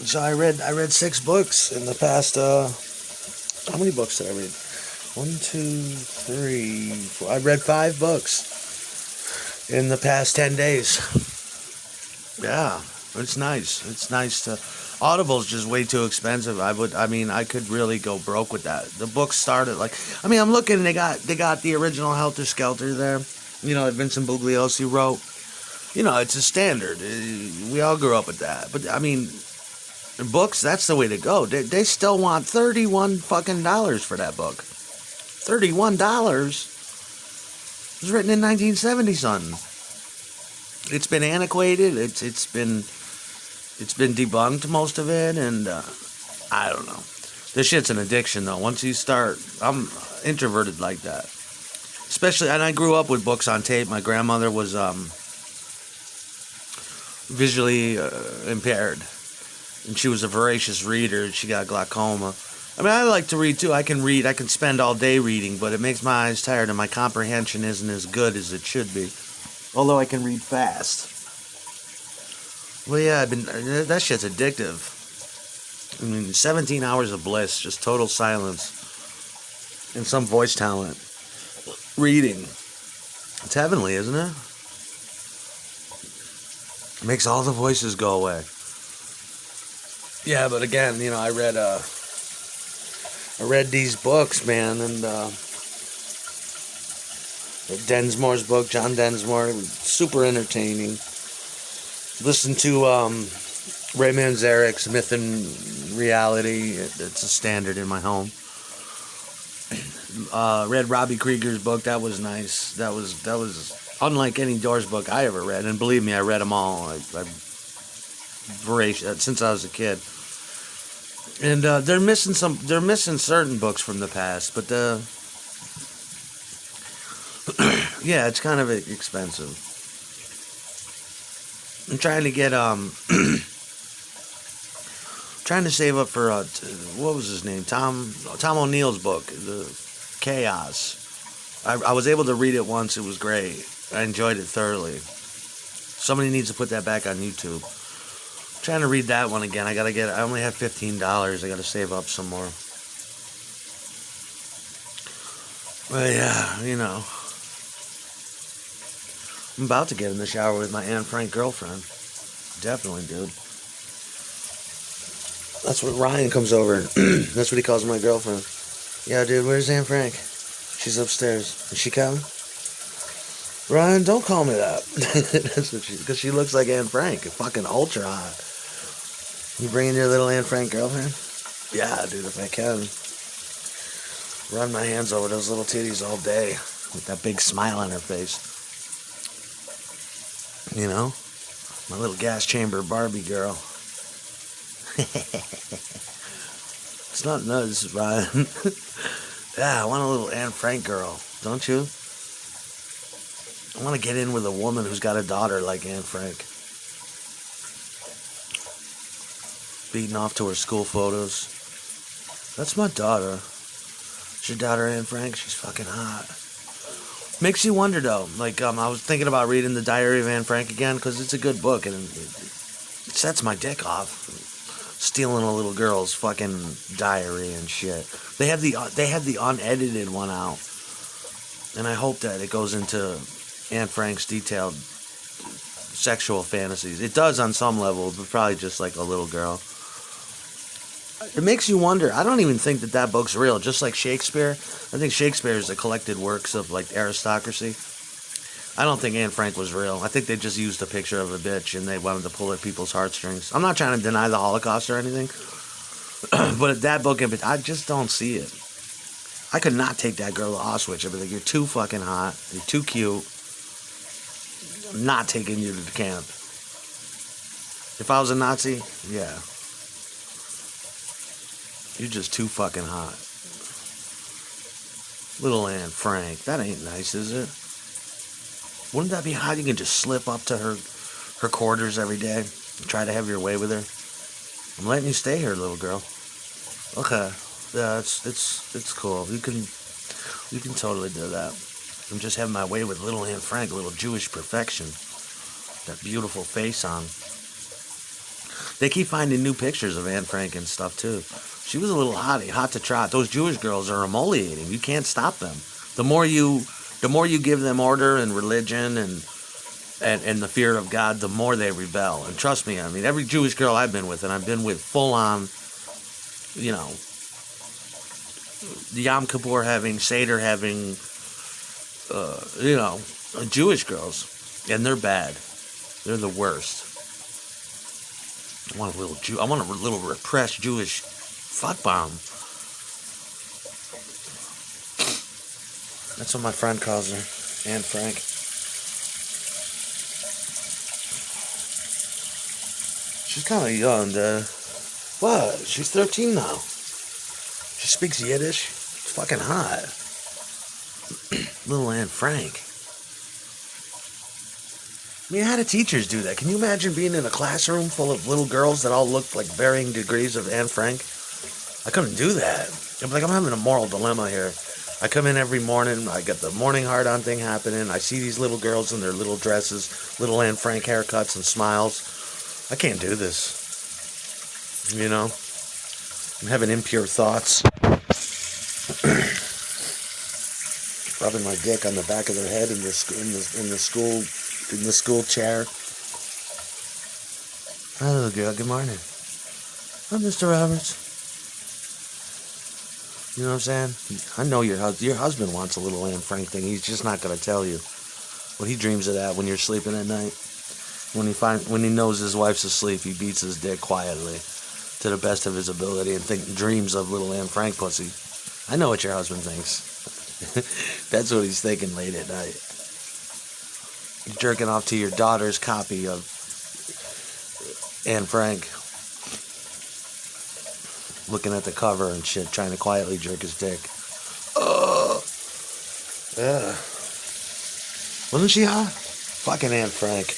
So I read 6 books in the past. How many books did I read? One, two, three, four. I read 5 books in the past 10 days. Yeah, it's nice. It's nice to. Audible's just way too expensive. I mean, I could really go broke with that. The books started like, I mean, I'm looking. They got the original Helter Skelter there. That Vincent Bugliosi wrote. It's a standard. We all grew up with that. But I mean, books, that's the way to go. They still want $31 for that book. $31. It was written in 1970 something. It's been antiquated. It's been debunked, most of it, and I don't know. This shit's an addiction though. Once you start, I'm introverted like that. Especially, and I grew up with books on tape. My grandmother was visually impaired, and she was a voracious reader. She got glaucoma. I mean, I like to read too. I can read. I can spend all day reading, but it makes my eyes tired, and my comprehension isn't as good as it should be. Although I can read fast. Well, yeah, that shit's addictive. I mean, 17 hours of bliss, just total silence, and some voice talent. Reading. It's heavenly, isn't it? It makes all the voices go away. Yeah, but again, I read these books, man, and Densmore's book, John Densmore, super entertaining. Listen to Ray Manzarek's Myth and Reality. It's a standard in my home. Read Robbie Krieger's book. That was nice. That was unlike any Doors book I ever read. And believe me, I read them all. I voracious since I was a kid. And they're missing certain books from the past, but yeah, it's kind of expensive. I'm trying to get trying to save up for what was his name? Tom O'Neill's book, The Chaos. I was able to read it once. It was great. I enjoyed it thoroughly. Somebody needs to put that back on YouTube. I'm trying to read that one again. I only have $15. I gotta save up some more. Well, yeah, I'm about to get in the shower with my Anne Frank girlfriend. Definitely, dude. That's what Ryan comes over. That's what he calls my girlfriend. Yeah, dude, where's Anne Frank? She's upstairs. Is she coming? Ryan, don't call me that. That's what because she looks like Anne Frank. Fucking ultra hot. You bringing your little Anne Frank girlfriend? Yeah, dude, if I can. Run my hands over those little titties all day with that big smile on her face. My little gas chamber Barbie girl. It's not nuts, Ryan. Yeah, I want a little Anne Frank girl, don't you? I want to get in with a woman who's got a daughter like Anne Frank. Beating off to her school photos. That's my daughter. Is your daughter Anne Frank? She's fucking hot. Makes you wonder though. Like I was thinking about reading The Diary of Anne Frank again because it's a good book and it sets my dick off. Stealing a little girl's fucking diary and shit. They have the unedited one out, and I hope that it goes into Anne Frank's detailed sexual fantasies. It does on some level, but probably just like a little girl. It makes you wonder. I don't even think that book's real. Just like Shakespeare, I think Shakespeare is the collected works of like aristocracy. I don't think Anne Frank was real. I think they just used a picture of a bitch and they wanted to pull at people's heartstrings. I'm not trying to deny the Holocaust or anything, but that book, I just don't see it. I could not take that girl to Auschwitz. I'd be like, you're too fucking hot. You're too cute. I'm not taking you to the camp. If I was a Nazi, yeah. You're just too fucking hot. Little Anne Frank. That ain't nice, is it? Wouldn't that be hot? You can just slip up to her quarters every day and try to have your way with her. I'm letting you stay here, little girl. Okay. Yeah, it's cool. You can totally do that. I'm just having my way with little Anne Frank, a little Jewish perfection. That beautiful face on. They keep finding new pictures of Anne Frank and stuff too. She was a little hottie, hot to trot. Those Jewish girls are emoliating. You can't stop them. The more you give them order and religion and the fear of God, the more they rebel. And trust me, I mean, every Jewish girl I've been with, and I've been with full on, you know, Yom Kippur having, Seder having, you know, Jewish girls, and they're bad. They're the worst. I want a little repressed Jewish fuck bomb. That's what my friend calls her, Anne Frank. She's kind of young. What? She's 13 now. She speaks Yiddish. It's fucking hot. Little Anne Frank. I mean, how do teachers do that? Can you imagine being in a classroom full of little girls that all look like varying degrees of Anne Frank? I couldn't do that. I'm having a moral dilemma here. I come in every morning, I get the morning hard-on thing happening, I see these little girls in their little dresses, little Anne Frank haircuts and smiles. I can't do this. You know? I'm having impure thoughts. Rubbing my dick on the back of their head in the school chair. Hello, girl. Good morning. I'm Mr. Roberts. You know what I'm saying? I know your husband wants a little Anne Frank thing. He's just not gonna tell you. But he dreams of that when you're sleeping at night. When he knows his wife's asleep, he beats his dick quietly to the best of his ability and dreams of little Anne Frank pussy. I know what your husband thinks. That's what he's thinking late at night. Jerking off to your daughter's copy of Anne Frank. Looking at the cover and shit, trying to quietly jerk his dick. Yeah. Wasn't she hot? Fucking Anne Frank.